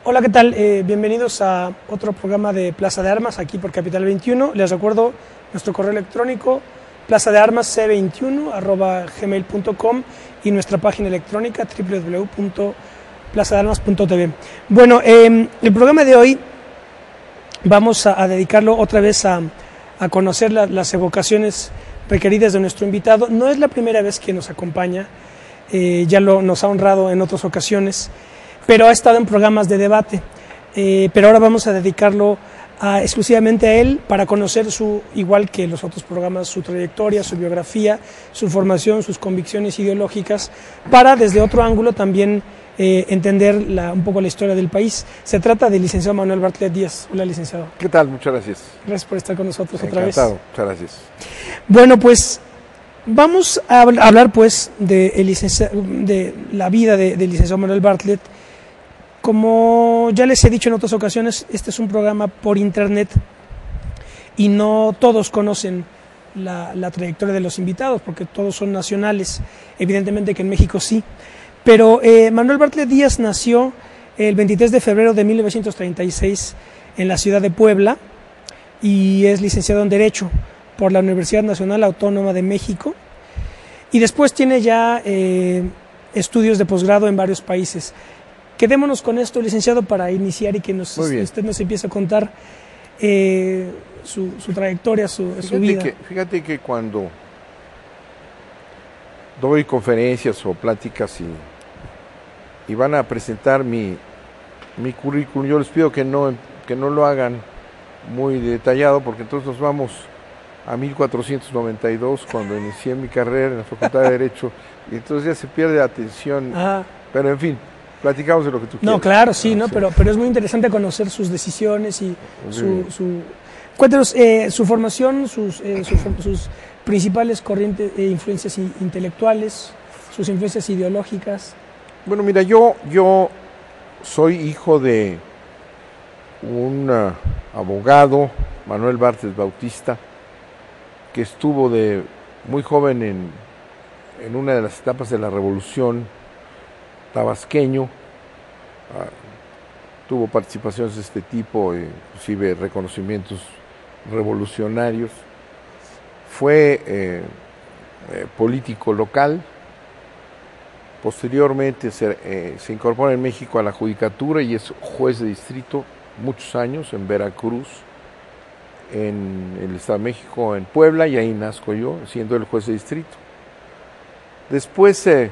Hola, ¿qué tal? Bienvenidos a otro programa de Plaza de Armas, aquí por Capital 21. Les recuerdo nuestro correo electrónico, plazadearmasc21@gmail.com, y nuestra página electrónica www.plazadearmas.tv. Bueno, el programa de hoy vamos a dedicarlo otra vez a conocer las evocaciones requeridas de nuestro invitado. No es la primera vez que nos acompaña, ya nos ha honrado en otras ocasiones, pero ha estado en programas de debate, pero ahora vamos a dedicarlo exclusivamente a él para conocer igual que los otros programas, su trayectoria, su biografía, su formación, sus convicciones ideológicas, para desde otro ángulo también entender un poco la historia del país. Se trata del licenciado Manuel Bartlett Díaz. Hola, licenciado. ¿Qué tal? Muchas gracias. Gracias por estar con nosotros otra vez. Encantado, muchas gracias. Bueno, pues vamos a hablar pues de la vida del licenciado Manuel Bartlett. Como ya les he dicho en otras ocasiones, este es un programa por internet y no todos conocen la trayectoria de los invitados, porque todos son nacionales. Evidentemente que en México sí, pero Manuel Bartlett Díaz nació el 23 de febrero de 1936 en la ciudad de Puebla y es licenciado en Derecho por la Universidad Nacional Autónoma de México, y después tiene ya estudios de posgrado en varios países. Quedémonos con esto, licenciado, para iniciar y que usted nos empiece a contar su trayectoria, su vida. Fíjate que cuando doy conferencias o pláticas y van a presentar mi currículum, yo les pido que no lo hagan muy detallado, porque entonces nos vamos a 1492, cuando inicié mi carrera en la Facultad de Derecho, y entonces ya se pierde la atención. Ajá. Pero en fin, platicamos de lo que tú quieras. No, claro, sí, ¿no? Pero es muy interesante conocer sus decisiones y cuéntanos su formación, sus principales corrientes e influencias intelectuales, sus influencias ideológicas. Bueno, mira, yo soy hijo de un abogado, Manuel Bartlett Bautista, que estuvo de muy joven en una de las etapas de la Revolución tabasqueño. Tuvo participaciones de este tipo, inclusive reconocimientos revolucionarios. Fue político local. Posteriormente se incorpora en México a la judicatura y es juez de distrito muchos años en Veracruz, en el Estado de México, en Puebla, y ahí nazco yo, siendo el juez de distrito. Después él,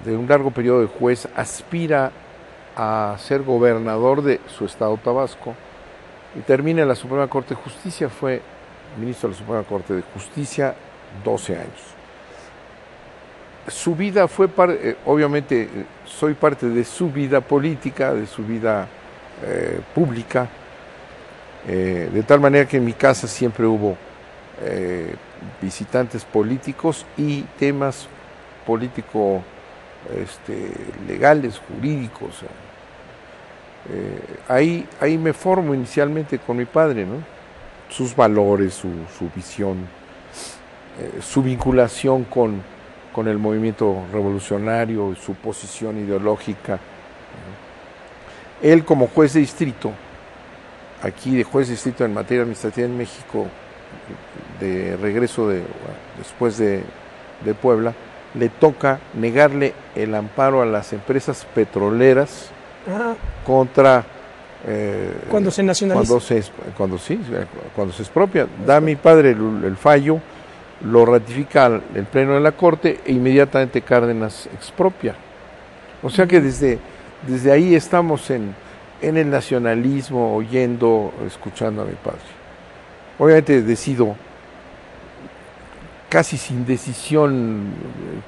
de un largo periodo de juez, aspira a ser gobernador de su estado, Tabasco, y termina en la Suprema Corte de Justicia. Fue ministro de la Suprema Corte de Justicia 12 años. Su vida fue, obviamente, soy parte de su vida política, de su vida pública, de tal manera que en mi casa siempre hubo visitantes políticos y temas políticos legales, jurídicos. Ahí me formo inicialmente con mi padre, ¿no? Sus valores, su visión, su vinculación con el movimiento revolucionario, su posición ideológica. Él, como juez de distrito, aquí de juez de distrito en materia administrativa en México, de regreso después de Puebla, le toca negarle el amparo a las empresas petroleras. Ajá. Contra cuando se nacionaliza, cuando se expropia. Da mi padre el fallo, lo ratifica el pleno de la Corte e inmediatamente Cárdenas expropia. O sea que desde ahí estamos en el nacionalismo, escuchando a mi padre. Obviamente decido, casi sin decisión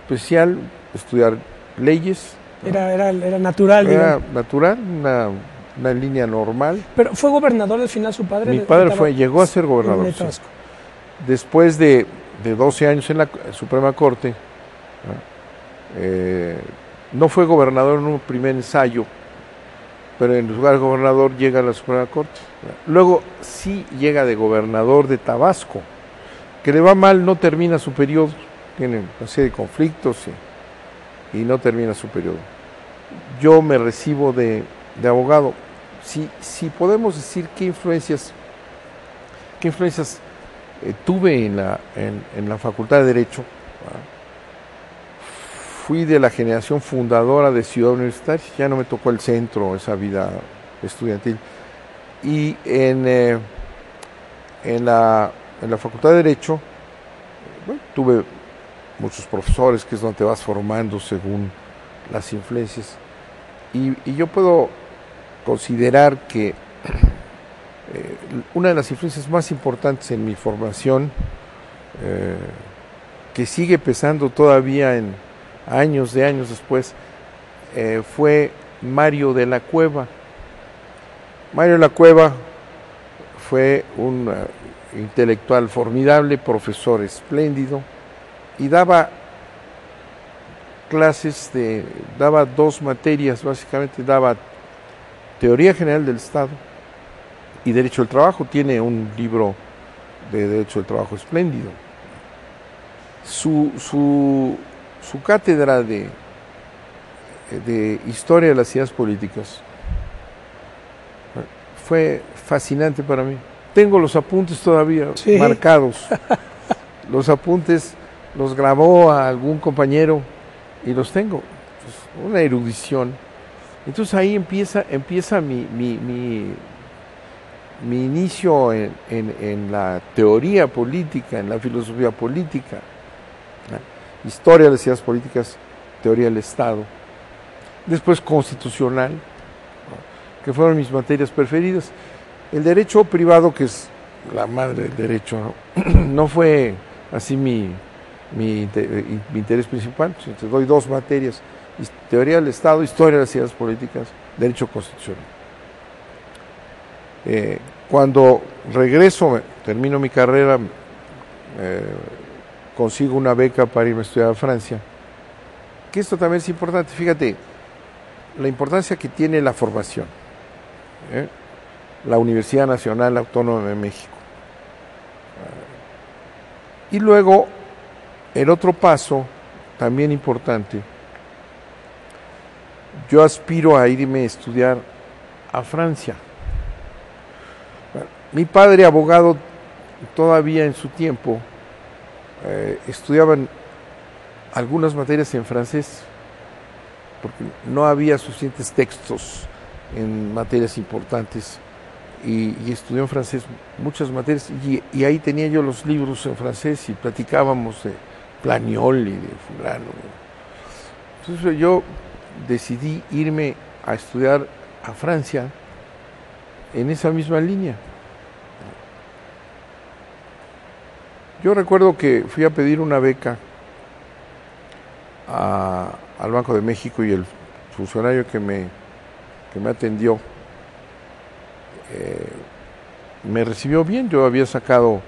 especial, estudiar leyes. Era natural. Era natural, una línea normal. Pero ¿fue gobernador al final su padre? Mi padre llegó a ser gobernador. Sí. Después de 12 años en la Suprema Corte, no fue gobernador en un primer ensayo, pero en lugar de gobernador llega a la Suprema Corte. Luego sí llega de gobernador de Tabasco, que le va mal, no termina su periodo, tiene una serie de conflictos y no termina su periodo. yo me recibo de abogado. Si podemos decir qué influencias tuve en la Facultad de Derecho. Fui de la generación fundadora de Ciudad Universitaria, ya no me tocó el centro, esa vida estudiantil. Y en la Facultad de Derecho, bueno, tuve muchos profesores, que es donde te vas formando según las influencias. Y yo puedo considerar que una de las influencias más importantes en mi formación, que sigue pesando todavía en años después, fue Mario de la Cueva. Mario de la Cueva fue un intelectual formidable, profesor espléndido, y daba clases, daba dos materias, básicamente daba Teoría General del Estado y Derecho del Trabajo. Tiene un libro de Derecho del Trabajo espléndido. Su cátedra de Historia de las Ideas Políticas fue fascinante para mí. Tengo los apuntes todavía marcados. Los apuntes los grabó a algún compañero y los tengo. Pues, una erudición. Entonces ahí empieza mi inicio en la teoría política, en la filosofía política, ¿no? Historia de las ideas políticas, teoría del Estado, después constitucional, ¿no? Que fueron mis materias preferidas. El derecho privado, que es la madre del derecho, ¿no? No fue así mi interés principal. Te doy dos materias: teoría del Estado, historia de las ideas políticas, derecho constitucional. Cuando regreso, termino mi carrera, consigo una beca para irme a estudiar a Francia. Que esto también es importante. Fíjate la importancia que tiene la formación. La Universidad Nacional Autónoma de México. Y luego, el otro paso, también importante, yo aspiro a irme a estudiar a Francia. Bueno, mi padre, abogado, todavía en su tiempo, estudiaban algunas materias en francés, porque no había suficientes textos en materias importantes, y estudió en francés muchas materias, y ahí tenía yo los libros en francés y platicábamos de Planiol y de fulano. Entonces yo decidí irme a estudiar a Francia en esa misma línea. Yo recuerdo que fui a pedir una beca al Banco de México, y el funcionario que me atendió me recibió bien. Yo había sacado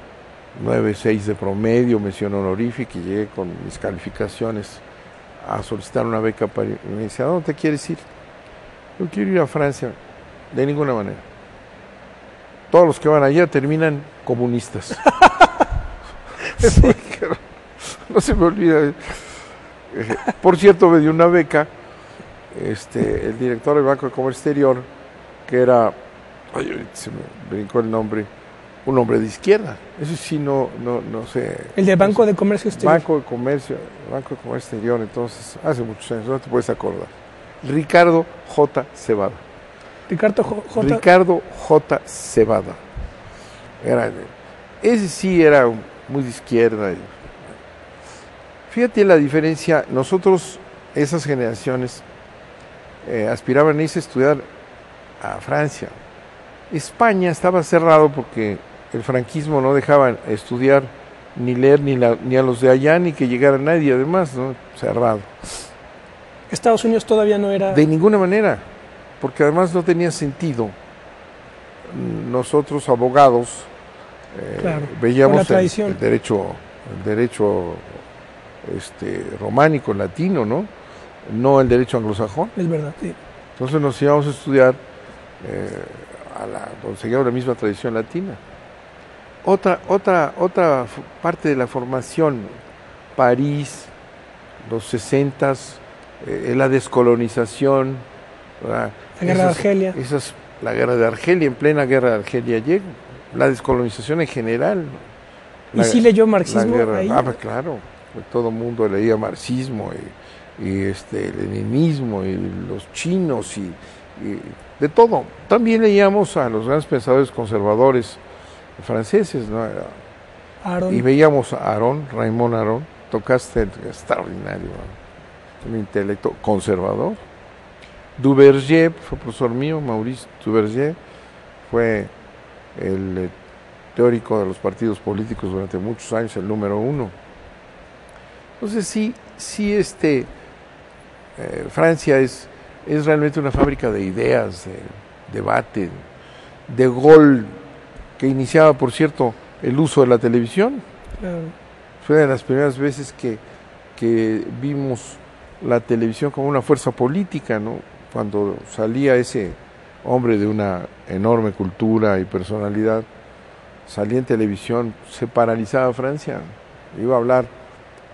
9.6 de promedio, mención honorífica, y llegué con mis calificaciones a solicitar una beca para ir. Me dice: ¿a dónde te quieres ir? Yo quiero ir a Francia. De ninguna manera. Todos los que van allá terminan comunistas. Sí. No se me olvida. Por cierto, me dio una beca el director del Banco de Comercio Exterior, que era, se me brincó el nombre, un hombre de izquierda. Eso sí, no sé. El de Banco de Comercio Exterior. Banco de Comercio Exterior, entonces, hace muchos años, no te puedes acordar. Ricardo J. Cebada. Ricardo J. Cebada. Ese sí era muy de izquierda. Fíjate la diferencia. Nosotros, esas generaciones, aspiraban a irse a estudiar a Francia. España estaba cerrado porque el franquismo no dejaba estudiar ni leer ni a los de allá, ni que llegara nadie, además, ¿no? Cerrado. Estados Unidos todavía no era... De ninguna manera, porque además no tenía sentido. Nosotros, abogados, claro, veíamos el derecho románico, latino, no el derecho anglosajón. Es verdad, sí. Entonces nos íbamos a estudiar donde seguíamos la misma tradición latina. Otra parte de la formación: París, los 60s, la descolonización, ¿verdad? La guerra de Argelia. La guerra de Argelia, en plena guerra de Argelia llega, la descolonización en general. ¿Y sí leyó marxismo ahí? Pues claro, todo el mundo leía marxismo y leninismo y los chinos y de todo. También leíamos a los grandes pensadores conservadores franceses, ¿no? Y veíamos a Aron, Raymond Aron, tocaste extraordinario, ¿no? Un intelecto conservador. Duverger fue profesor mío, Maurice Duverger, fue el teórico de los partidos políticos durante muchos años, el número 1. Entonces sí, Francia es realmente una fábrica de ideas, de debate. De Gaulle, que iniciaba, por cierto, el uso de la televisión. Claro. Fue de las primeras veces que vimos la televisión como una fuerza política, ¿no? Cuando salía ese hombre de una enorme cultura y personalidad, salía en televisión, se paralizaba Francia. Iba a hablar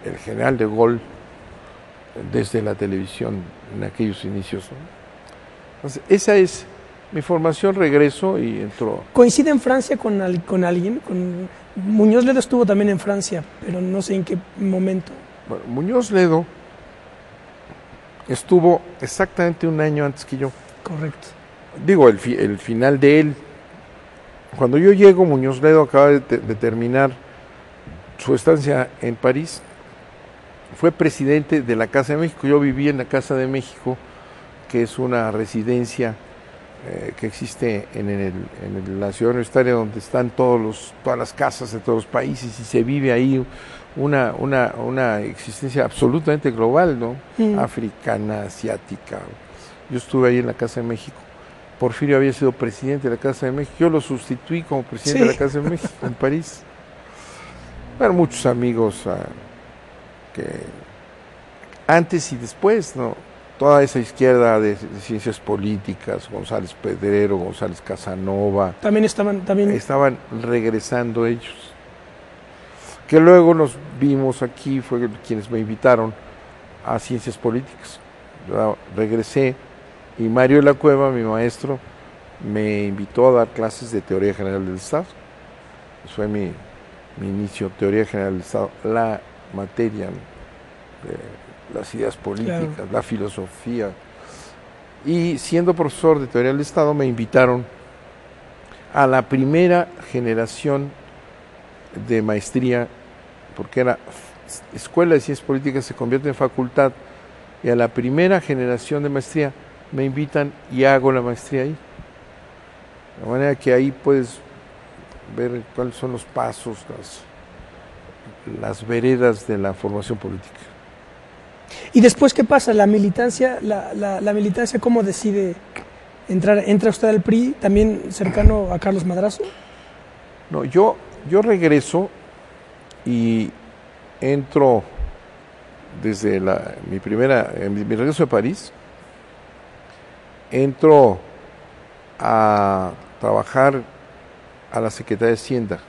el general de Gaulle desde la televisión en aquellos inicios, ¿no? Entonces, esa es mi formación. Regreso y entró. ¿Coincide en Francia con alguien? Muñoz Ledo estuvo también en Francia, pero no sé en qué momento. Bueno, Muñoz Ledo estuvo exactamente un año antes que yo. Correcto. Digo, el final de él. Cuando yo llego, Muñoz Ledo acaba de terminar su estancia en París. Fue presidente de la Casa de México. Yo viví en la Casa de México, que es una residencia que existe en la ciudad universitaria, donde están todas las casas de todos los países, y se vive ahí una existencia absolutamente global, ¿no? Africana, asiática. Yo estuve ahí en la Casa de México. Porfirio había sido presidente de la Casa de México. Yo lo sustituí como presidente de la Casa de México en París. Pero muchos amigos que antes y después, ¿no? Toda esa izquierda de ciencias políticas, González Pedrero, González Casanova, estaban regresando ellos. Que luego nos vimos aquí, fue quienes me invitaron a ciencias políticas. Yo regresé y Mario de la Cueva, mi maestro, me invitó a dar clases de Teoría General del Estado. Eso fue mi inicio, Teoría General del Estado, la materia de las ideas políticas, claro, la filosofía. Y siendo profesor de Teoría del Estado, me invitaron a la primera generación de maestría, porque era Escuela de Ciencias Políticas, se convierte en facultad, y a la primera generación de maestría me invitan y hago la maestría ahí. De manera que ahí puedes ver cuáles son los pasos, las veredas de la formación política. ¿Y después qué pasa? ¿La militancia, la militancia cómo decide entrar? ¿Entra usted al PRI, también cercano a Carlos Madrazo? No, yo regreso y entro desde mi regreso de París, entro a trabajar a la Secretaría de Hacienda.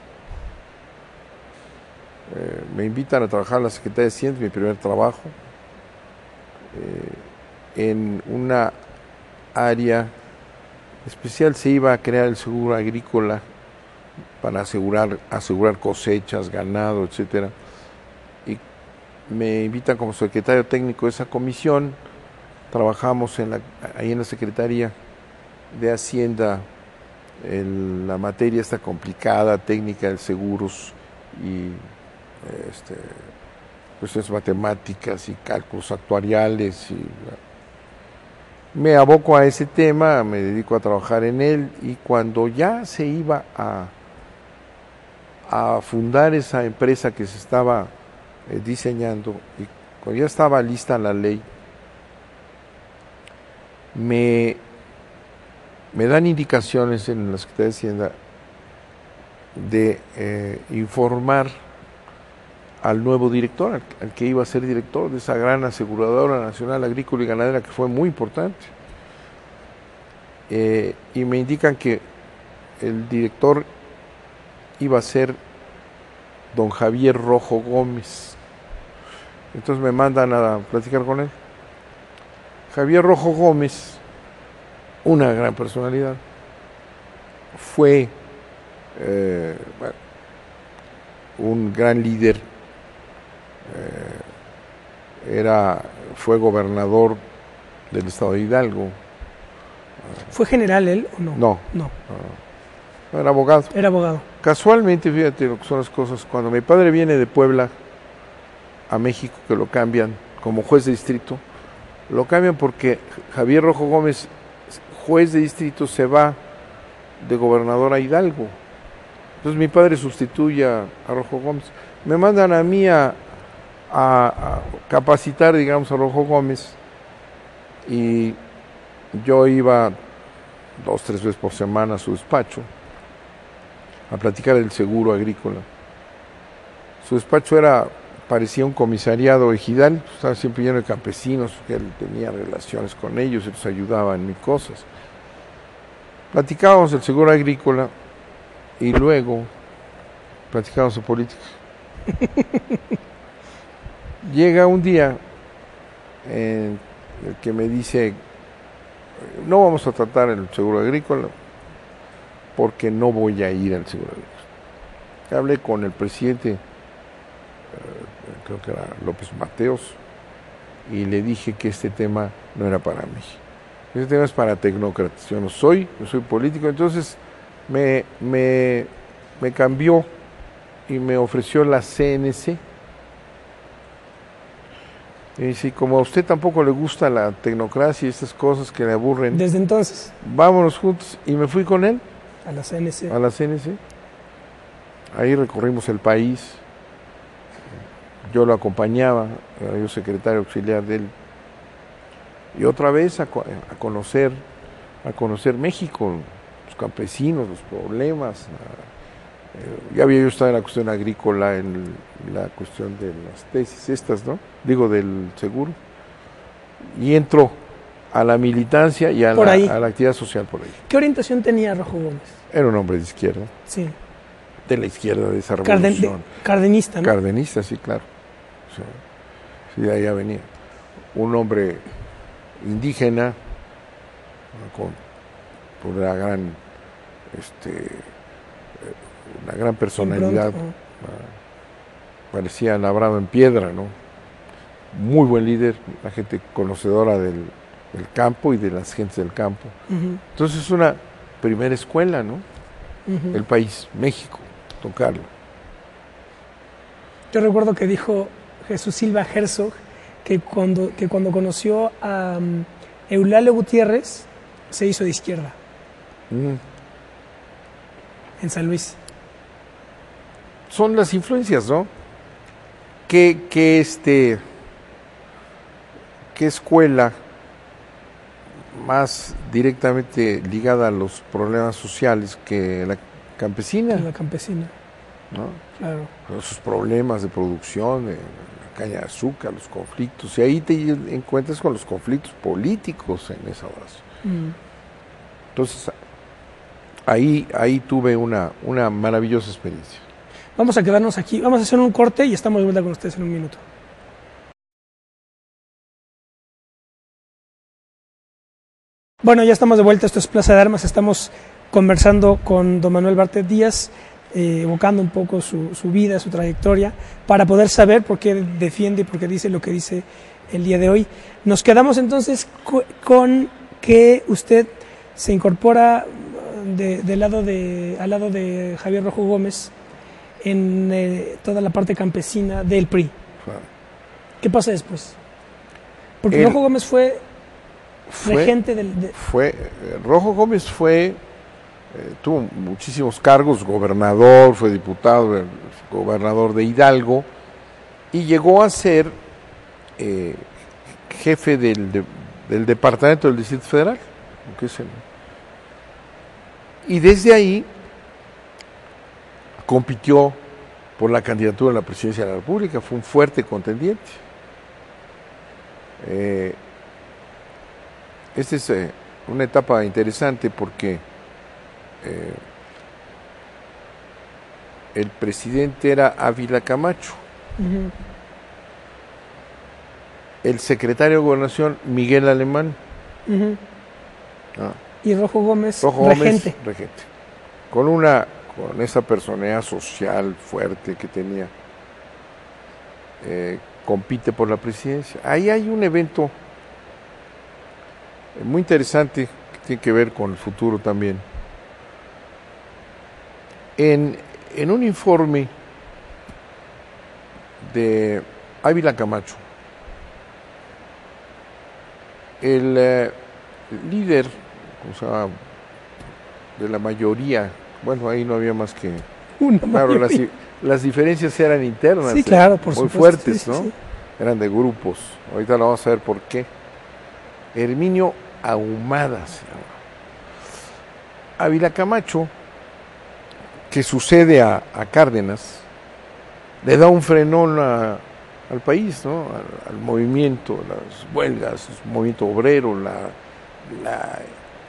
Me invitan a trabajar a la Secretaría de Hacienda, mi primer trabajo, en una área especial. Se iba a crear el seguro agrícola para asegurar cosechas, ganado, etcétera. Y me invitan como secretario técnico de esa comisión. Trabajamos ahí en la Secretaría de Hacienda la materia esta complicada, técnica de seguros y cuestiones matemáticas y cálculos actuariales. Me aboco a ese tema, me dedico a trabajar en él, y cuando ya se iba a fundar esa empresa que se estaba diseñando, y cuando ya estaba lista la ley, me dan indicaciones en la Secretaría de Hacienda de informar al nuevo director, al que iba a ser director de esa gran aseguradora nacional agrícola y ganadera, que fue muy importante. Y me indican que el director iba a ser don Javier Rojo Gómez. Entonces me mandan a platicar con él. Javier Rojo Gómez, una gran personalidad, fue bueno, un gran líder, fue gobernador del estado de Hidalgo. ¿Fue general él o no? No, No, era abogado. era abogado. Casualmente, fíjate lo que son las cosas, cuando mi padre viene de Puebla a México, que lo cambian como juez de distrito, lo cambian porque Javier Rojo Gómez, juez de distrito, se va de gobernador a Hidalgo. Entonces mi padre sustituye a Rojo Gómez. Me mandan a mí a capacitar, digamos, a Rojo Gómez, y yo iba 2, 3 veces por semana a su despacho a platicar del seguro agrícola. Su despacho parecía un comisariado ejidal, estaba siempre lleno de campesinos, que él tenía relaciones con ellos, él les ayudaba en mil cosas. Platicábamos del seguro agrícola y luego platicábamos de política. Llega un día en el que me dice: no vamos a tratar el seguro agrícola porque no voy a ir al seguro agrícola. Hablé con el presidente, creo que era López Mateos, y le dije que este tema no era para mí. Este tema es para tecnócratas. Yo no soy político. Entonces me cambió y me ofreció la CNC. Y dice: como a usted tampoco le gusta la tecnocracia y estas cosas que le aburren, Desde entonces, vámonos juntos. Y me fui con él a la CNC. a la CNC. Ahí recorrimos el país. Yo lo acompañaba, era yo secretario auxiliar de él. Y otra vez a conocer México, los campesinos, los problemas. Ya había yo estado en la cuestión agrícola, en la cuestión de las tesis estas, ¿no? Digo, del seguro. Y entro a la militancia y a la actividad social por ahí. ¿Qué orientación tenía Rojo Gómez? Era un hombre de izquierda. Sí. De la izquierda, de esa revolución. Cardenista, ¿no? Cardenista, sí, claro. O sea, sí, de allá venía. Un hombre indígena, con una gran personalidad. Pronto, Parecía labrado en piedra, ¿no? Muy buen líder, la gente conocedora del campo y de las gentes del campo. Uh-huh. Entonces es una primera escuela, ¿no? Uh-huh. El país, México, don Carlos. Yo recuerdo que dijo Jesús Silva Herzog que cuando conoció a Eulalio Gutiérrez se hizo de izquierda en San Luis. Son las influencias, ¿no? ¿Qué escuela más directamente ligada a los problemas sociales que la campesina? La campesina, ¿no? Claro. Sus problemas de producción, de la caña de azúcar, los conflictos, y ahí te encuentras con los conflictos políticos en esa base. Entonces, ahí tuve una maravillosa experiencia. Vamos a quedarnos aquí, vamos a hacer un corte y estamos de vuelta con ustedes en un minuto. Bueno, ya estamos de vuelta, esto es Plaza de Armas, estamos conversando con don Manuel Bartlett Díaz, evocando un poco su vida, su trayectoria, para poder saber por qué defiende y por qué dice lo que dice el día de hoy. Nos quedamos entonces con que usted se incorpora al lado de Javier Rojo Gómez en toda la parte campesina del PRI. ¿Qué pasa después? Porque Rojo Gómez fue regente Rojo Gómez tuvo muchísimos cargos, gobernador, fue diputado, gobernador de Hidalgo, y llegó a ser jefe del departamento del Distrito Federal, y desde ahí compitió por la candidatura a la presidencia de la República, fue un fuerte contendiente. Esta es una etapa interesante porque el presidente era Ávila Camacho. el secretario de Gobernación, Miguel Alemán. Ujú. Ah, Y Rojo Gómez, Rojo Gómez, regente. regente. Con esa personalidad social fuerte que tenía, compite por la presidencia. Ahí hay un evento muy interesante que tiene que ver con el futuro también. En un informe de Ávila Camacho, el líder, o sea, de la mayoría, bueno, ahí no había más que... Claro, las diferencias eran internas, sí, claro, por muy supuesto, fuertes, sí, ¿no? sí. Eran de grupos. Ahorita lo vamos a ver por qué. Herminio Ahumada se llama. Ávila Camacho, que sucede a Cárdenas, le da un frenón al país, ¿no? Al movimiento, las huelgas, el movimiento obrero, la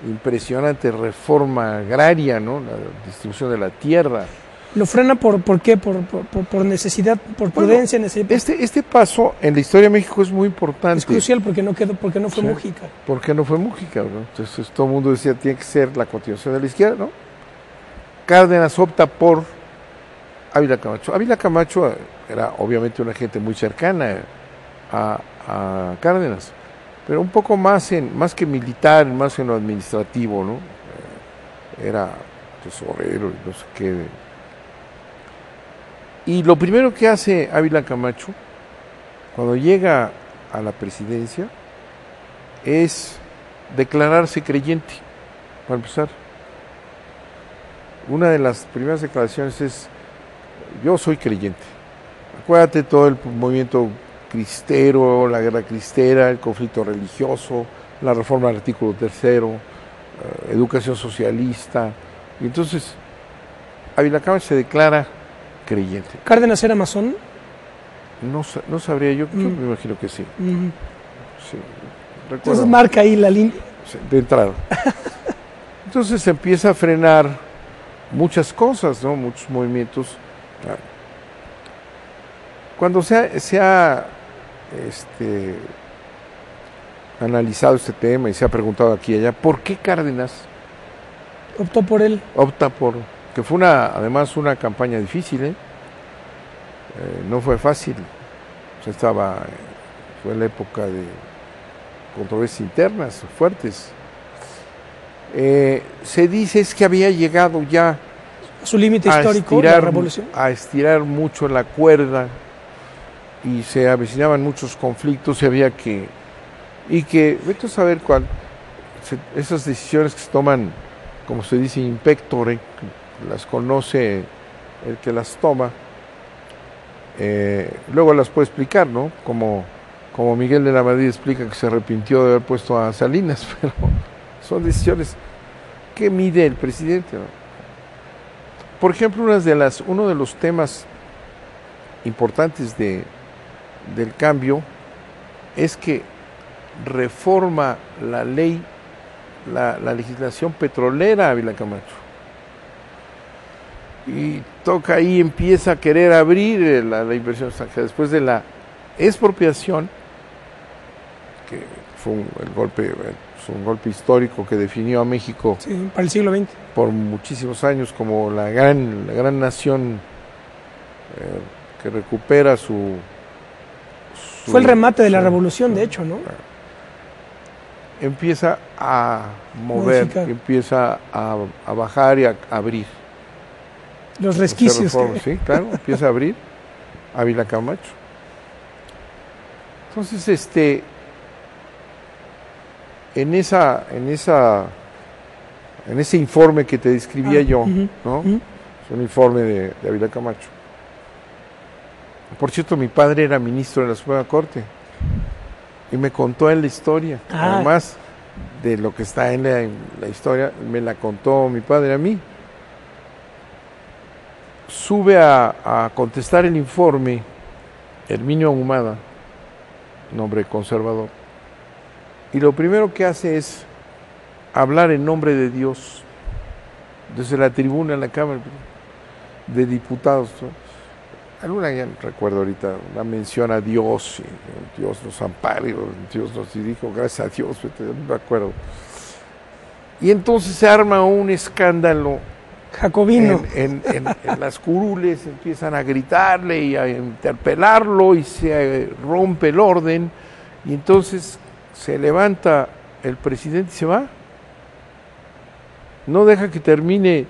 impresionante reforma agraria, ¿no? La distribución de la tierra. ¿Lo frena por qué? ¿Por necesidad, por prudencia? Necesidad, Este paso en la historia de México es muy importante. es crucial porque no fue Sí. Mújica. ¿Por qué no fue Mújica, ¿no? Entonces todo el mundo decía tiene que ser la continuación de la izquierda, ¿no? Cárdenas opta por Ávila Camacho. Ávila Camacho era obviamente una gente muy cercana a Cárdenas, pero un poco más que militar, más en lo administrativo, ¿no? Era tesorero y no sé qué. Y lo primero que hace Ávila Camacho cuando llega a la presidencia es declararse creyente, para empezar. Una de las primeras declaraciones es: yo soy creyente. Acuérdate todo el movimiento cristero, la guerra cristera, el conflicto religioso, la reforma del artículo 3, educación socialista. Y entonces Ávila Camacho se declara creyente. ¿Cárdenas era masón? No sabría yo, yo me imagino que sí. Sí, recuerdo. Entonces marca ahí la línea. Sí, de entrada. Entonces se empieza a frenar muchas cosas, ¿no? Muchos movimientos. Claro. Cuando se ha analizado este tema y se ha preguntado aquí y allá, ¿por qué Cárdenas Optó por él. opta por... que fue además una campaña difícil, no fue fácil. Fue la época de controversias internas fuertes. Se dice es que había llegado ya A su límite histórico, la revolución. a estirar mucho la cuerda y se avecinaban muchos conflictos y había que vete a saber esas decisiones que se toman, como se dice, in pectore, las conoce el que las toma, luego las puede explicar, ¿no? Como Miguel de la Madrid explica que se arrepintió de haber puesto a Salinas, pero son decisiones que mide el presidente, ¿no? Por ejemplo, uno de los temas importantes del cambio es que reforma la ley, la legislación petrolera Ávila Camacho. Y toca ahí, empieza a querer abrir la inversión extranjera después de la expropiación, que fue un golpe histórico que definió a México, sí, para el siglo XX, por muchísimos años como la gran nación que recupera su... Fue el remate de la revolución, de hecho, ¿no? Empieza a mover, empieza a bajar y a abrir. Los resquicios. Sí, claro, empieza a abrir Ávila Camacho. Entonces, en ese informe que te describía yo, ¿no? Es un informe de Ávila Camacho. Por cierto, mi padre era ministro de la Suprema Corte y me contó en la historia, además de lo que está en la historia, me la contó mi padre a mí. Sube a contestar el informe Herminio Ahumada, nombre conservador, y lo primero que hace es hablar en nombre de Dios desde la tribuna en la Cámara de Diputados, ¿no? alguna, ya no recuerdo ahorita, una mención a Dios, y Dios nos ampare, Dios nos dirige, gracias a Dios, no me acuerdo. Y entonces se arma un escándalo jacobino en las curules, empiezan a gritarle y a interpelarlo y se rompe el orden, y entonces se levanta el presidente y se va. No deja que termine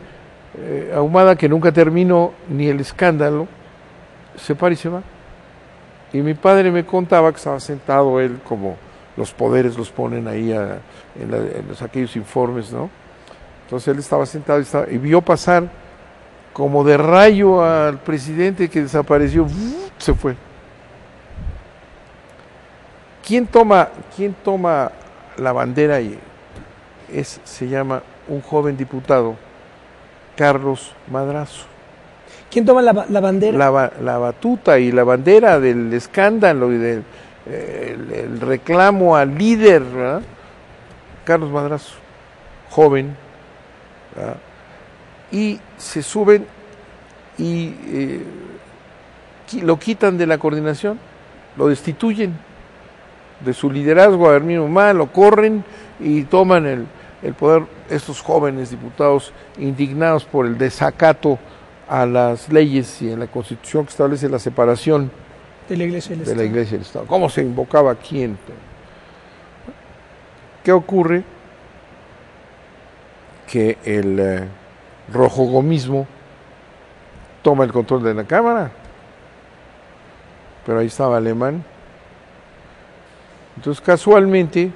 Ahumada, que nunca terminó ni el escándalo, se para y se va. Y mi padre me contaba que estaba sentado él, como los poderes los ponen ahí en aquellos informes, ¿no? Entonces él estaba sentado y vio pasar como de rayo al presidente, que desapareció, se fue. ¿Quién toma la bandera? Se llama un joven diputado, Carlos Madrazo. ¿Quién toma la bandera? La batuta y la bandera del escándalo y del el reclamo al líder, ¿verdad? Carlos Madrazo, joven, ¿verdad? Y se suben y lo quitan de la coordinación, lo destituyen de su liderazgo a Herminio Humá, lo corren y toman el poder estos jóvenes diputados indignados por el desacato a las leyes y en la Constitución que establece la separación de la Iglesia y el Estado. ¿Cómo se invocaba a quién? ¿Qué ocurre? Que el rojogomismo toma el control de la Cámara, pero ahí estaba Alemán. Entonces, casualmente,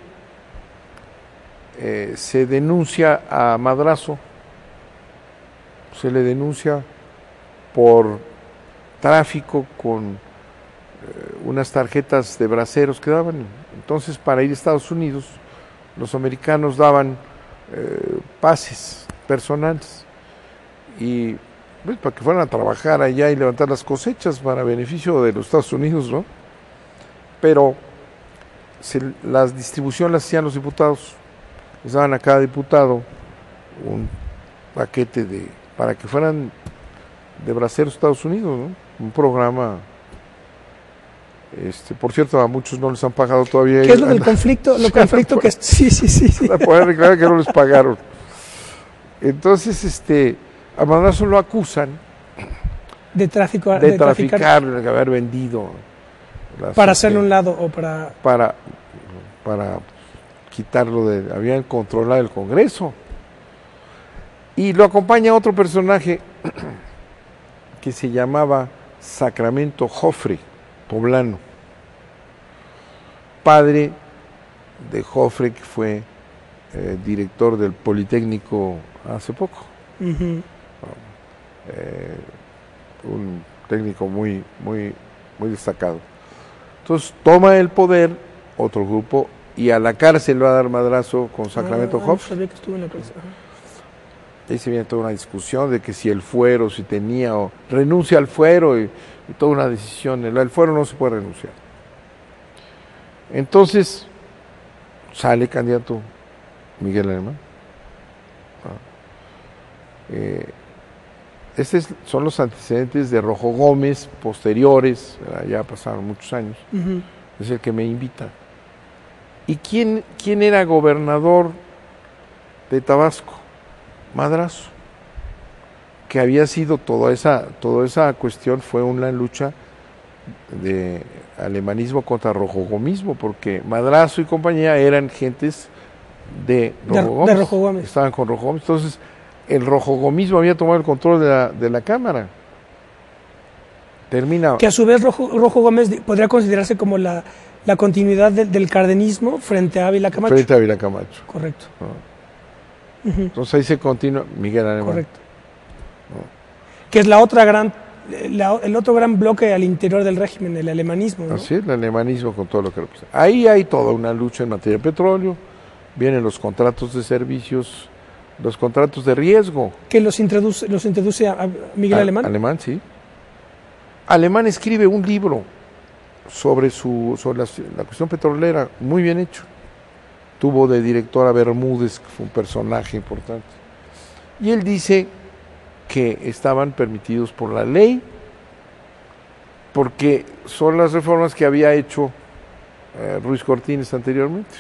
se denuncia a Madrazo, se le denuncia por tráfico con unas tarjetas de braceros que daban. Entonces, para ir a Estados Unidos, los americanos daban pases personales y pues, para que fueran a trabajar allá y levantar las cosechas para beneficio de los Estados Unidos, ¿no? Pero la distribución la hacían los diputados, les daban a cada diputado un paquete para que fueran de braceros Estados Unidos, ¿no? Un programa, por cierto, a muchos no les han pagado todavía. ¿Qué es lo del conflicto? Lo conflicto que sí. Para poder declarar que no les pagaron. Entonces, a Madrazo lo acusan de traficar, de haber vendido para hacerle un lado o para quitarlo habían controlado el Congreso. Y lo acompaña otro personaje que se llamaba Sacramento Jofre, poblano, padre de Jofre, que fue director del Politécnico hace poco. Uh-huh. Un técnico muy destacado. Entonces toma el poder otro grupo y a la cárcel va a dar Madrazo con Sacramento Jofre. Sabía que estuvo en la cárcel. Ahí se viene toda una discusión de que si el fuero, si tenía o renuncia al fuero y toda una decisión. El fuero no se puede renunciar. Entonces sale candidato Miguel Alemán. Estos son los antecedentes de Rojo Gómez posteriores, ya pasaron muchos años. Uh-huh. Es el que me invita. ¿Y quién era gobernador de Tabasco? Madrazo, que había sido toda esa cuestión fue una lucha de alemanismo contra rojogomismo, porque Madrazo y compañía eran gentes de Rojo Gómez, estaban con Rojo Gómez. Entonces el rojogomismo había tomado el control de la Cámara. Que a su vez Rojo Gómez podría considerarse como la continuidad del cardenismo frente a Ávila Camacho. Correcto. ¿No? Uh-huh. Entonces ahí se continúa Miguel Alemán. Correcto. ¿No? Que es el otro gran bloque al interior del régimen, el alemanismo, ¿no? Así es, el alemanismo con todo lo que representa. Ahí hay toda una lucha en materia de petróleo, vienen los contratos de servicios, los contratos de riesgo. ¿Que los introduce a Miguel Alemán? Alemán, sí. Alemán escribe un libro sobre la cuestión petrolera, muy bien hecho. Tuvo de director a Bermúdez, que fue un personaje importante. Y él dice que estaban permitidos por la ley porque son las reformas que había hecho Ruiz Cortines anteriormente.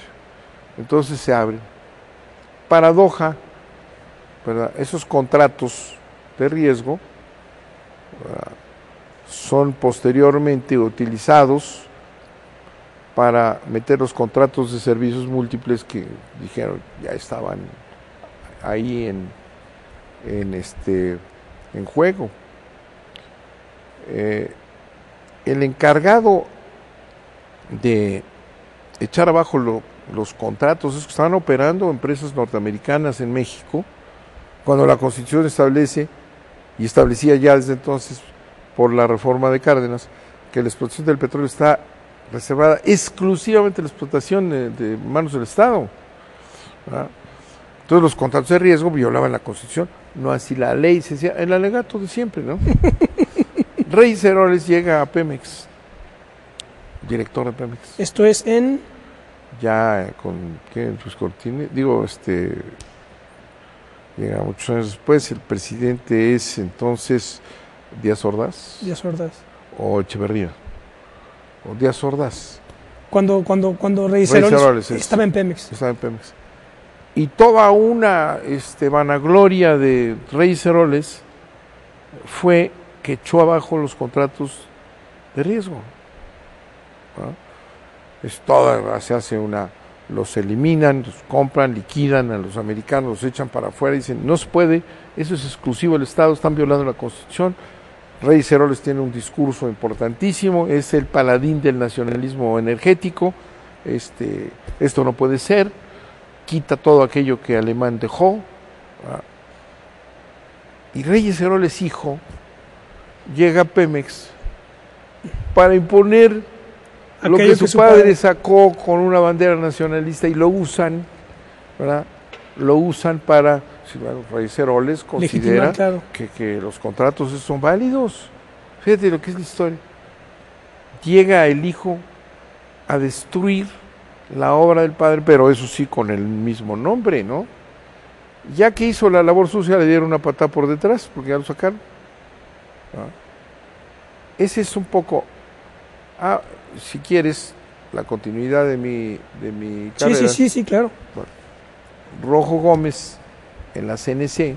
Entonces se abren. Paradoja, ¿verdad? Esos contratos de riesgo, ¿verdad?, son posteriormente utilizados para meter los contratos de servicios múltiples que dijeron ya estaban ahí en juego. El encargado de echar abajo los contratos es que estaban operando empresas norteamericanas en México, cuando la Constitución establece, y establecía ya desde entonces por la reforma de Cárdenas, que la explotación del petróleo está reservada exclusivamente a la explotación de manos del Estado, ¿verdad? Entonces los contratos de riesgo violaban la Constitución, no así la ley, se decía, el alegato de siempre, ¿no? Reyes Heroles llega a Pemex, director de Pemex. Esto es en... Ya con, ¿qué? Ruiz Cortines, llega muchos años después, el presidente es entonces Díaz Ordaz. Díaz Ordaz. O Echeverría. O Díaz Ordaz. Cuando Reyes Heroles estaba en Pemex. Estaba en Pemex. Y toda una vanagloria de Reyes Heroles fue que echó abajo los contratos de riesgo, ¿no? Se hace los eliminan, los compran, liquidan a los americanos, los echan para afuera y dicen, no se puede, eso es exclusivo del Estado, están violando la Constitución. Reyes Heroles tiene un discurso importantísimo, es el paladín del nacionalismo energético, esto no puede ser, quita todo aquello que Alemán dejó, ¿verdad? Y Reyes Heroles hijo llega a Pemex para imponer lo que su padre sacó con una bandera nacionalista y lo usan, ¿verdad? Lo usan para, si Reyes Heroles considera claro, que los contratos son válidos. Fíjate lo que es la historia. Llega el hijo a destruir la obra del padre, pero eso sí con el mismo nombre, ¿no? Ya que hizo la labor sucia, le dieron una patada por detrás, porque ya lo sacaron. Ese es un poco, si quieres, la continuidad de mi carrera. Sí, claro. Bueno, Rojo Gómez, en la CNC,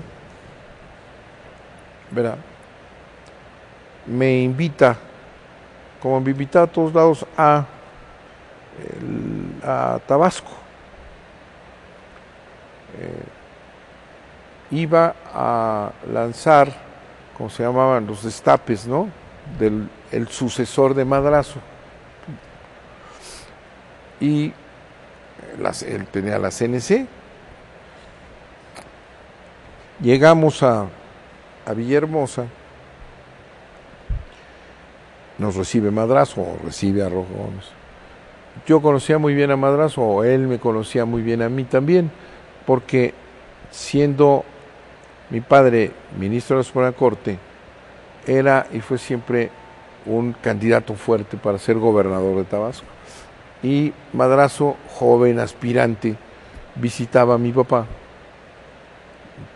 ¿verdad?, me invita, como me invita a todos lados, a Tabasco. Iba a lanzar, como se llamaban, los destapes, ¿no?, el sucesor de Madrazo. Y él tenía la CNC. Llegamos a Villahermosa, nos recibe Madrazo, o recibe a Rojo Gómez. Yo conocía muy bien a Madrazo, o él me conocía muy bien a mí también, porque siendo mi padre ministro de la Suprema Corte, era y fue siempre un candidato fuerte para ser gobernador de Tabasco. Y Madrazo, joven aspirante, visitaba a mi papá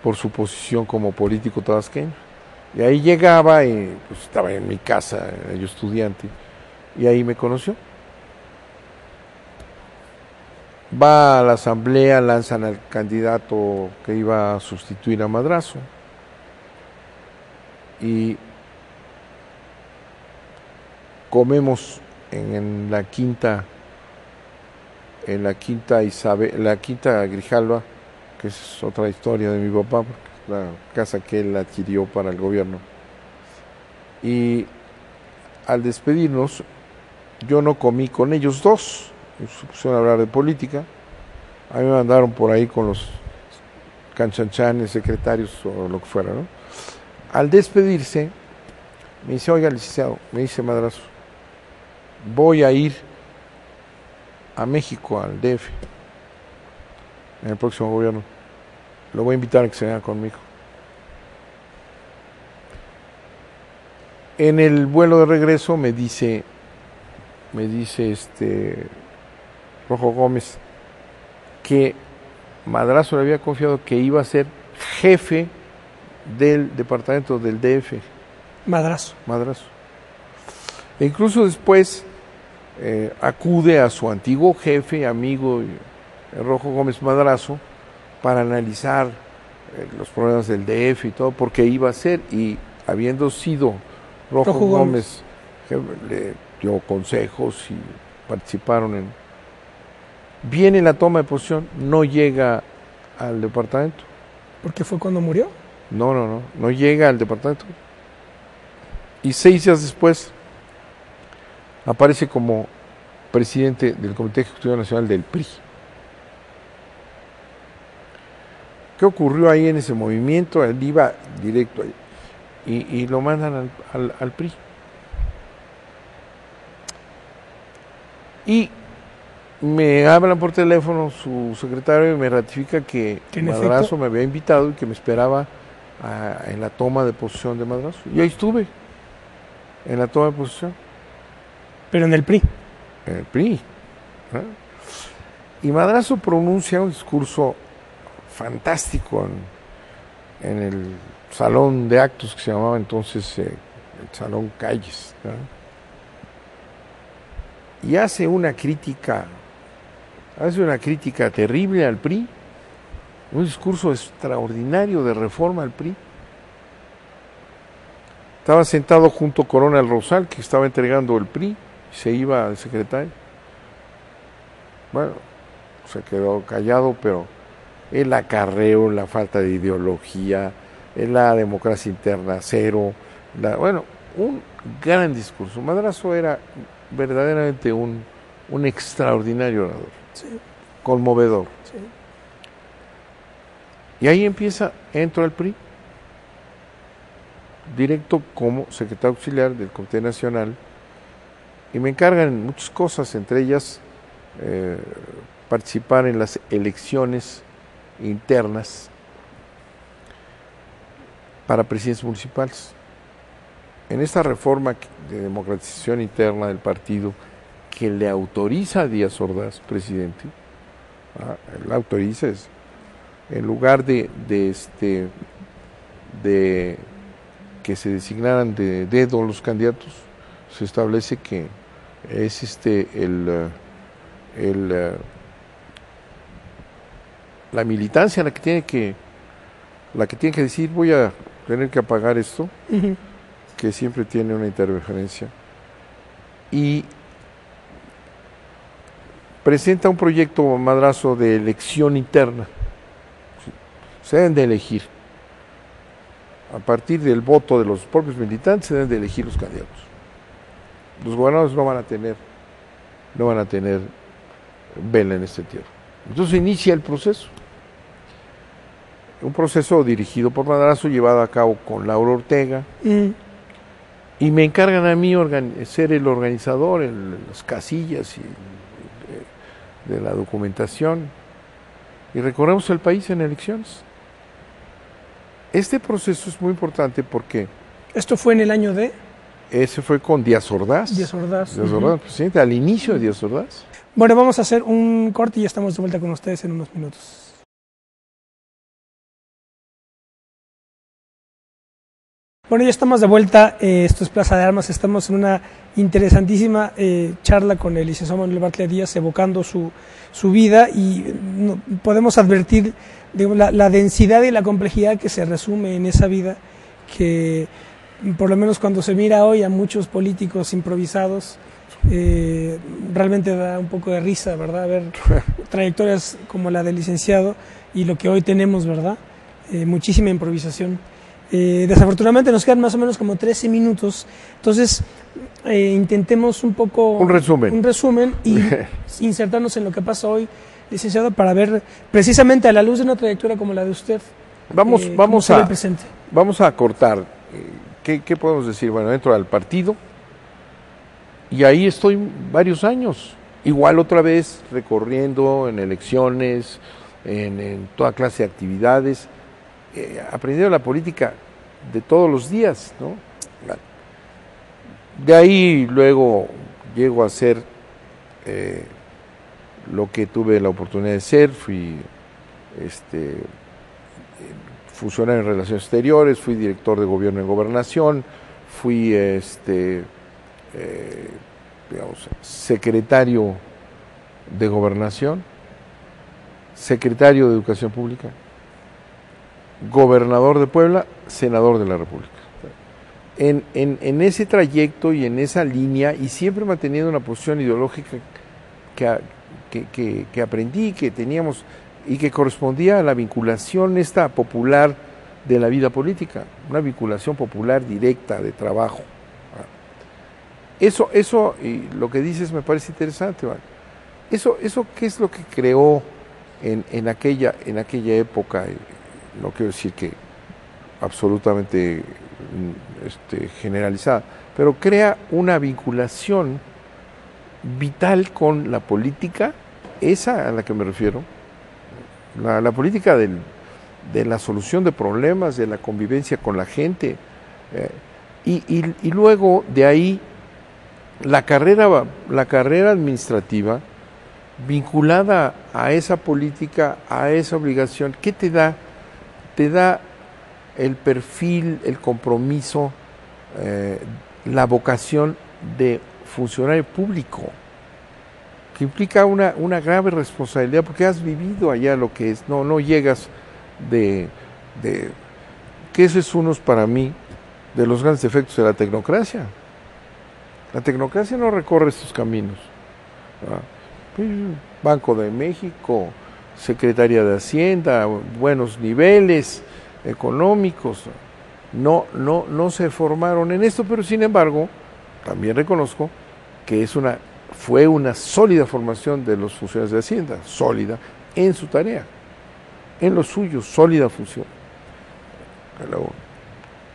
por su posición como político tabasqueño. Y ahí llegaba y pues, estaba en mi casa, yo estudiante, y ahí me conoció. Va a la asamblea, lanzan al candidato que iba a sustituir a Madrazo. Y comemos en la quinta Grijalva, que es otra historia de mi papá, porque es la casa que él adquirió para el gobierno. Y al despedirnos, yo no comí con ellos dos, se pusieron a hablar de política. A mí me mandaron por ahí con los canchanchanes, secretarios o lo que fuera, ¿no? Al despedirse, me dice, oiga, licenciado, me dice Madrazo, voy a ir a México, al DF, en el próximo gobierno. Lo voy a invitar a que se venga conmigo. En el vuelo de regreso me dice Rojo Gómez que Madrazo le había confiado que iba a ser jefe del departamento del DF. Madrazo. E incluso después acude a su antiguo jefe, amigo, Rojo Gómez Madrazo, para analizar los problemas del DF y todo, porque iba a ser, y habiendo sido Rojo Gómez, le dio consejos y participaron en... Viene la toma de posición, no llega al departamento. ¿Porque fue cuando murió? No llega al departamento. Y 6 días después aparece como presidente del Comité Ejecutivo Nacional del PRI. ¿Qué ocurrió ahí en ese movimiento? Él iba directo ahí y lo mandan al PRI. Y me hablan por teléfono su secretario y me ratifica que Madrazo me había invitado y que me esperaba en la toma de posición de Madrazo. Y ahí estuve, en la toma de posición. Pero en el PRI. En el PRI. Y Madrazo pronuncia un discurso fantástico en el salón de actos que se llamaba entonces el Salón Calles, ¿no? Y hace una crítica terrible al PRI, un discurso extraordinario de reforma al PRI. Estaba sentado junto a Corona del Rosal, que estaba entregando el PRI, y se iba al secretario. Bueno, se quedó callado, pero el acarreo, la falta de ideología, la democracia interna cero, un gran discurso. Madrazo era verdaderamente un extraordinario orador, sí, conmovedor. Sí. Y ahí entro al PRI, directo como secretario auxiliar del Comité Nacional, y me encargan muchas cosas, entre ellas participar en las elecciones internas para presidentes municipales. En esta reforma de democratización interna del partido que le autoriza a Díaz Ordaz, presidente, él autoriza, en lugar de que se designaran de dedo los candidatos, se establece que es la militancia la que tiene que decir voy a tener que apagar esto, Uh-huh. que siempre tiene una interferencia, y presenta un proyecto Madrazo de elección interna. Se deben de elegir a partir del voto de los propios militantes, se deben de elegir los candidatos. Los gobernadores no van a tener vela en este entierro. Entonces inicia el proceso. Un proceso dirigido por Madrazo, llevado a cabo con Laura Ortega, y me encargan a mí ser el organizador en las casillas y de la documentación, y recorremos el país en elecciones. Este proceso es muy importante porque... ¿Esto fue en el año de...? Ese fue con Díaz Ordaz. Díaz Ordaz, presidente, al inicio de Díaz Ordaz. Bueno, vamos a hacer un corte y ya estamos de vuelta con ustedes en unos minutos. Bueno, ya estamos de vuelta, esto es Plaza de Armas, estamos en una interesantísima charla con el licenciado Manuel Bartlett Díaz, evocando su vida, y podemos advertir la densidad y la complejidad que se resume en esa vida, que por lo menos cuando se mira hoy a muchos políticos improvisados, realmente da un poco de risa, ¿verdad? Ver trayectorias como la del licenciado y lo que hoy tenemos, ¿verdad? Muchísima improvisación. Desafortunadamente nos quedan más o menos como 13 minutos, entonces intentemos un poco un resumen y insertarnos en lo que pasa hoy, licenciado, para ver precisamente a la luz de una trayectoria como la de usted. Vamos a cortar. ¿Qué podemos decir? Bueno, entro al partido y ahí estoy varios años, igual otra vez recorriendo en elecciones, en toda clase de actividades, aprendiendo la política de todos los días, ¿no? De ahí luego llego a ser lo que tuve la oportunidad de ser. Fui funcionario en Relaciones Exteriores, fui director de Gobierno en Gobernación, fui digamos, secretario de Gobernación, secretario de Educación Pública, gobernador de Puebla, senador de la República. En ese trayecto y en esa línea, y siempre manteniendo una posición ideológica que aprendí, que teníamos y que correspondía a la vinculación esta popular de la vida política, una vinculación popular directa de trabajo. Eso y lo que dices me parece interesante, ¿vale? Eso ¿qué es lo que creó en aquella época? No quiero decir que absolutamente generalizada, pero crea una vinculación vital con la política, esa a la que me refiero, la política de la solución de problemas, de la convivencia con la gente, y luego de ahí la carrera administrativa vinculada a esa política, a esa obligación. ¿Qué te da? Te da el perfil, el compromiso, la vocación de funcionario público, que implica una grave responsabilidad, porque has vivido allá lo que es, no llegas que ese es uno para mí de los grandes efectos de la tecnocracia. La tecnocracia no recorre estos caminos. Banco de México, Secretaría de Hacienda, buenos niveles económicos, no se formaron en esto, pero sin embargo, también reconozco que fue una sólida formación de los funcionarios de Hacienda, sólida en su tarea, en lo suyo, sólida función.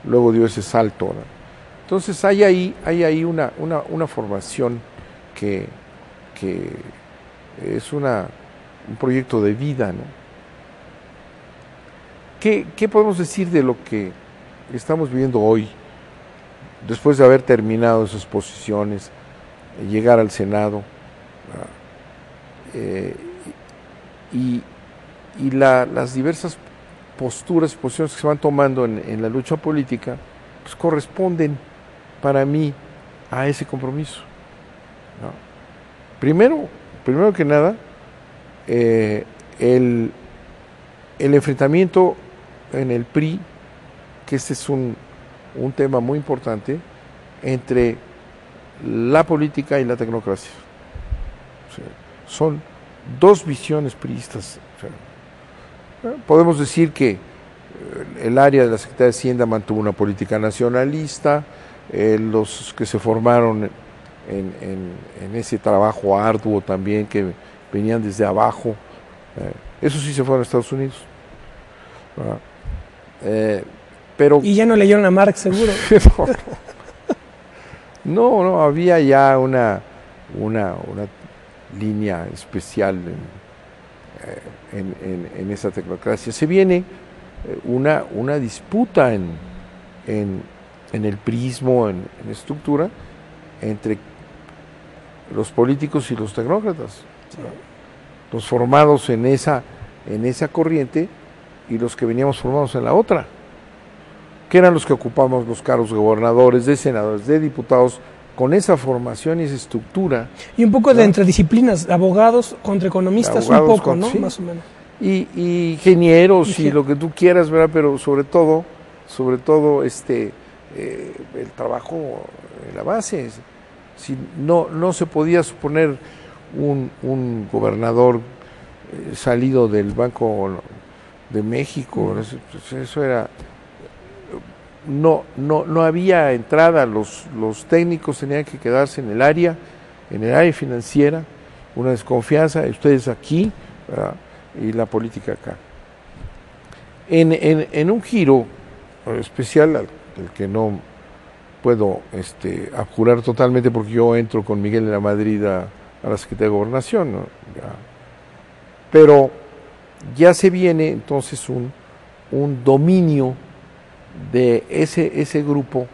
Luego dio ese salto, ¿no? Entonces hay ahí una formación que es un proyecto de vida, ¿no? ¿Qué podemos decir de lo que estamos viviendo hoy, después de haber terminado esas posiciones, llegar al Senado, y las diversas posturas y posiciones que se van tomando en la lucha política, pues corresponden para mí a ese compromiso, ¿no? Primero que nada, el enfrentamiento en el PRI, que este es un tema muy importante, entre la política y la tecnocracia. O sea, son dos visiones priistas. O sea, podemos decir que el área de la Secretaría de Hacienda mantuvo una política nacionalista, los que se formaron en ese trabajo arduo también, que venían desde abajo, eso sí se fueron a Estados Unidos. Pero y ya no leyeron a Marx, seguro. No, había ya una línea especial en esa tecnocracia. Se viene una disputa en el prismo, en estructura, entre los políticos y los tecnócratas, sí. Los formados en esa corriente y los que veníamos formados en la otra, que eran los que ocupamos los cargos de gobernadores, de senadores, de diputados, con esa formación y esa estructura. Y un poco de entre disciplinas, abogados contra economistas, un poco, ¿no? Sí. Más o menos. Y ingenieros y lo que tú quieras, ¿verdad? Pero sobre todo el trabajo en la base. Si no se podía suponer un gobernador salido del Banco de México, eso era, no había entrada, los técnicos tenían que quedarse en el área financiera, una desconfianza, ustedes aquí, ¿verdad? Y la política acá. En un giro especial, al que no puedo abjurar totalmente, porque yo entro con Miguel de la Madrid a la Secretaría de Gobernación, ¿no? Pero ya se viene entonces un dominio de ese grupo,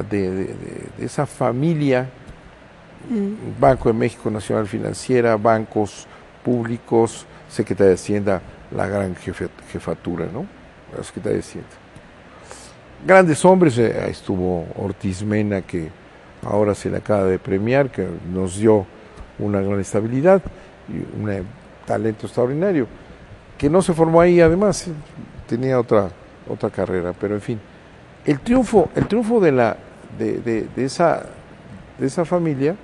de esa familia, Banco de México, Nacional Financiera, bancos públicos, Secretaría de Hacienda, la gran jefatura, ¿no? La Secretaría de Hacienda. Grandes hombres, estuvo Ortiz Mena, que ahora se le acaba de premiar, que nos dio una gran estabilidad y un talento extraordinario, que no se formó ahí además, tenía otra carrera, pero en fin, el triunfo de esa familia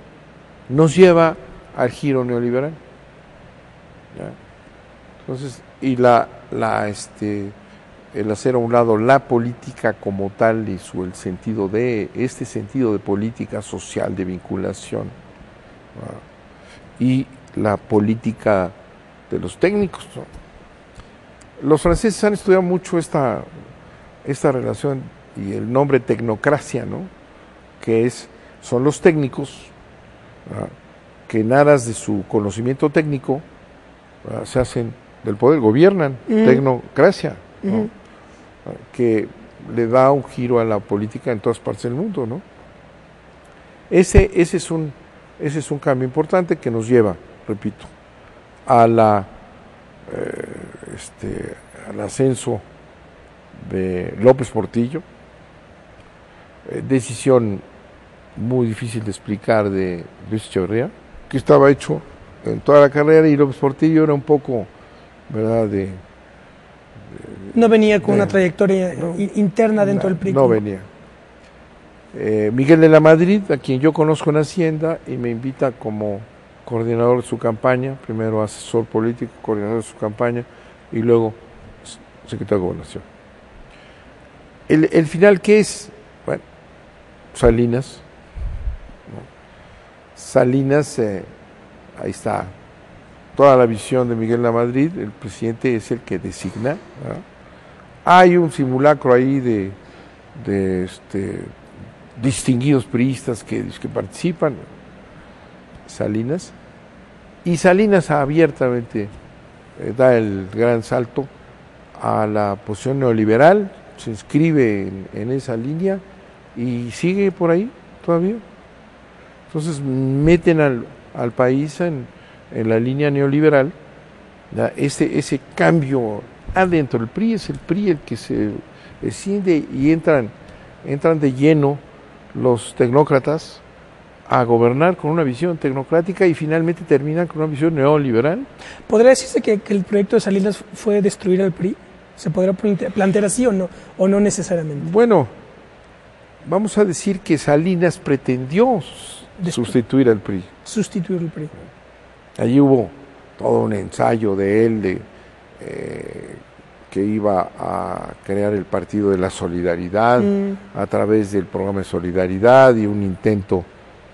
nos lleva al giro neoliberal, ¿ya? Entonces, y el hacer a un lado la política como tal y el sentido de política social de vinculación, ¿no? Y la política de los técnicos, ¿no? Los franceses han estudiado mucho esta relación y el nombre tecnocracia, ¿no? Que son los técnicos, ¿no? Que en aras de su conocimiento técnico, ¿no? Se hacen del poder, gobiernan, tecnocracia, ¿no? Que le da un giro a la política en todas partes del mundo, ¿no? Ese es un cambio importante que nos lleva, repito, al ascenso de López Portillo, decisión muy difícil de explicar de Luis Echeverría, que estaba hecho en toda la carrera, y López Portillo era un poco, ¿verdad?, no venía con una trayectoria interna dentro del PRI. No venía. Miguel de la Madrid, a quien yo conozco en Hacienda, y me invita como coordinador de su campaña, primero asesor político, coordinador de su campaña, y luego secretario de Gobernación. El final, ¿qué es? Bueno, Salinas, ¿no? Salinas, ahí está toda la visión de Miguel de la Madrid, el presidente es el que designa, ¿no? Hay un simulacro ahí de distinguidos priistas que participan, Salinas, y Salinas abiertamente da el gran salto a la posición neoliberal, se inscribe en esa línea y sigue por ahí todavía. Entonces meten al país en la línea neoliberal, ¿ya? Ese cambio adentro del PRI, es el PRI el que se desciende, y entran de lleno los tecnócratas a gobernar con una visión tecnocrática y finalmente terminan con una visión neoliberal. ¿Podría decirse que el proyecto de Salinas fue destruir al PRI? ¿Se podrá plantear así o no necesariamente? Bueno, vamos a decir que Salinas pretendió sustituir al PRI. Sustituir al PRI. Allí hubo todo un ensayo de él que iba a crear el Partido de la Solidaridad a través del programa de solidaridad y un intento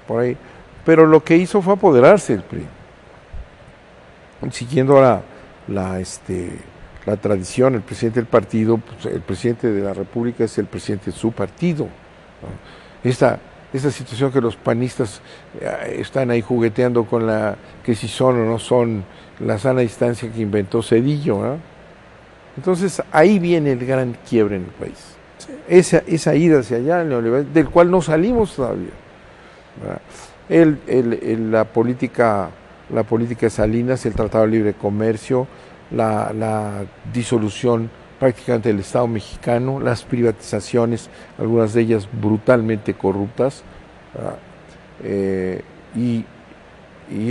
por ahí, pero lo que hizo fue apoderarse del PRI, siguiendo la tradición. El presidente del partido, pues, el presidente de la República es el presidente de su partido, ¿no? Esta situación que los panistas están ahí jugueteando con que si son o no son la sana distancia que inventó Zedillo, ¿no? Entonces ahí viene el gran quiebre en el país, sí. Esa ida hacia allá, el neoliberalismo, del cual no salimos todavía, ¿verdad? La política de Salinas, el Tratado de Libre Comercio, la disolución prácticamente del Estado mexicano, las privatizaciones, algunas de ellas brutalmente corruptas, y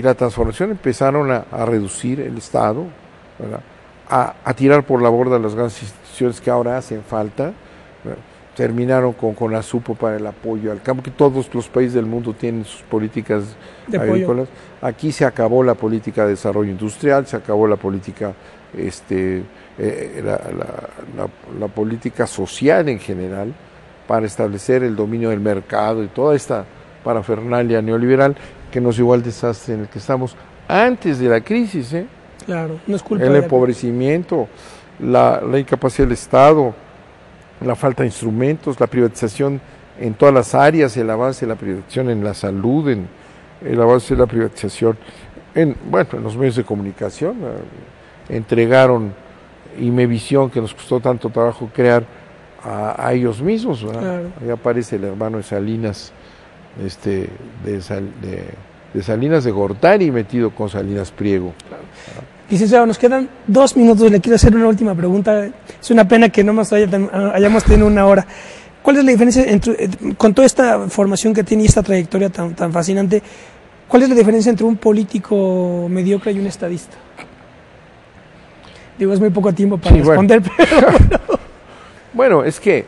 la transformación, empezaron a reducir el Estado, ¿verdad? A tirar por la borda las grandes instituciones que ahora hacen falta, ¿verdad? Terminaron con CONASUPO para el apoyo al campo, que todos los países del mundo tienen sus políticas agrícolas. Aquí se acabó la política de desarrollo industrial, se acabó la política la política social en general, para establecer el dominio del mercado y toda esta parafernalia neoliberal que nos llevó al desastre en el que estamos antes de la crisis, ¿eh? Claro, no es culpa el empobrecimiento, la incapacidad del Estado, la falta de instrumentos, la privatización en todas las áreas, el avance de la privatización en la salud, el avance de la privatización en los medios de comunicación. Entregaron Imevisión, que nos costó tanto trabajo crear, a ellos mismos, ¿verdad? Claro. Ahí aparece el hermano de Salinas, de Salinas de Gortari, metido con Salinas Priego. Claro. Licenciado, nos quedan 2 minutos, le quiero hacer una última pregunta. Es una pena que no más hayamos tenido 1 hora. ¿Cuál es la diferencia entre, con toda esta formación que tiene y esta trayectoria tan fascinante, cuál es la diferencia entre un político mediocre y un estadista? Digo, es muy poco tiempo para responder, bueno. Pero bueno. Bueno, es que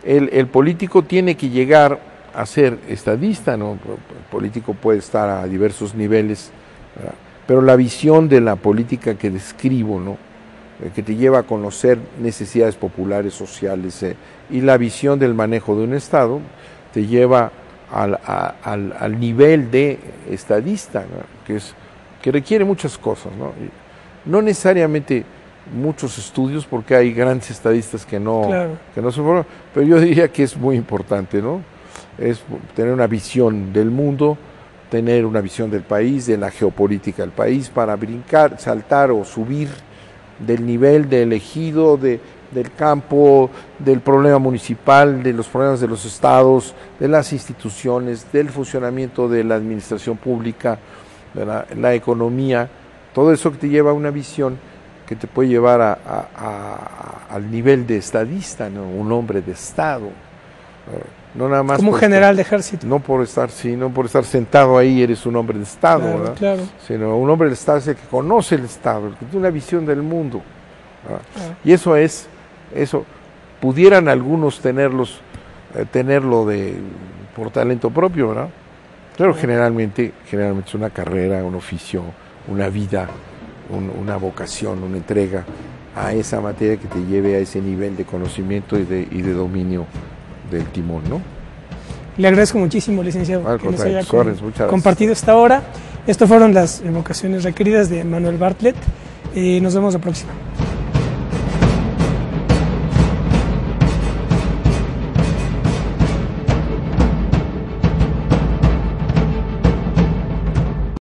el político tiene que llegar a ser estadista, ¿no? El político puede estar a diversos niveles, ¿verdad? Pero la visión de la política que describo, ¿no? Que te lleva a conocer necesidades populares, sociales, y la visión del manejo de un Estado te lleva al nivel de estadista, ¿no? que requiere muchas cosas, ¿no? No necesariamente muchos estudios, porque hay grandes estadistas que no se forman, pero yo diría que es muy importante, ¿no? Es tener una visión del mundo, tener una visión del país, de la geopolítica del país, para brincar, saltar o subir del nivel de elegido, del campo, del problema municipal, de los problemas de los estados, de las instituciones, del funcionamiento de la administración pública, de la economía, todo eso que te lleva a una visión que te puede llevar al nivel de estadista, ¿no? Un hombre de Estado. No nada más como general de ejército. No por estar sentado ahí eres un hombre de Estado, claro, ¿verdad? Claro. Sino un hombre de Estado es el que conoce el Estado, el que tiene una visión del mundo. Y eso pudieran algunos tenerlo por talento propio, ¿verdad? Pero generalmente es una carrera, un oficio, una vida, una vocación, una entrega a esa materia que te lleve a ese nivel de conocimiento y de dominio del timón, ¿no? Le agradezco muchísimo, licenciado, que nos haya compartido gracias. Esta hora. Estas fueron las evocaciones requeridas de Manuel Bartlett. Nos vemos la próxima.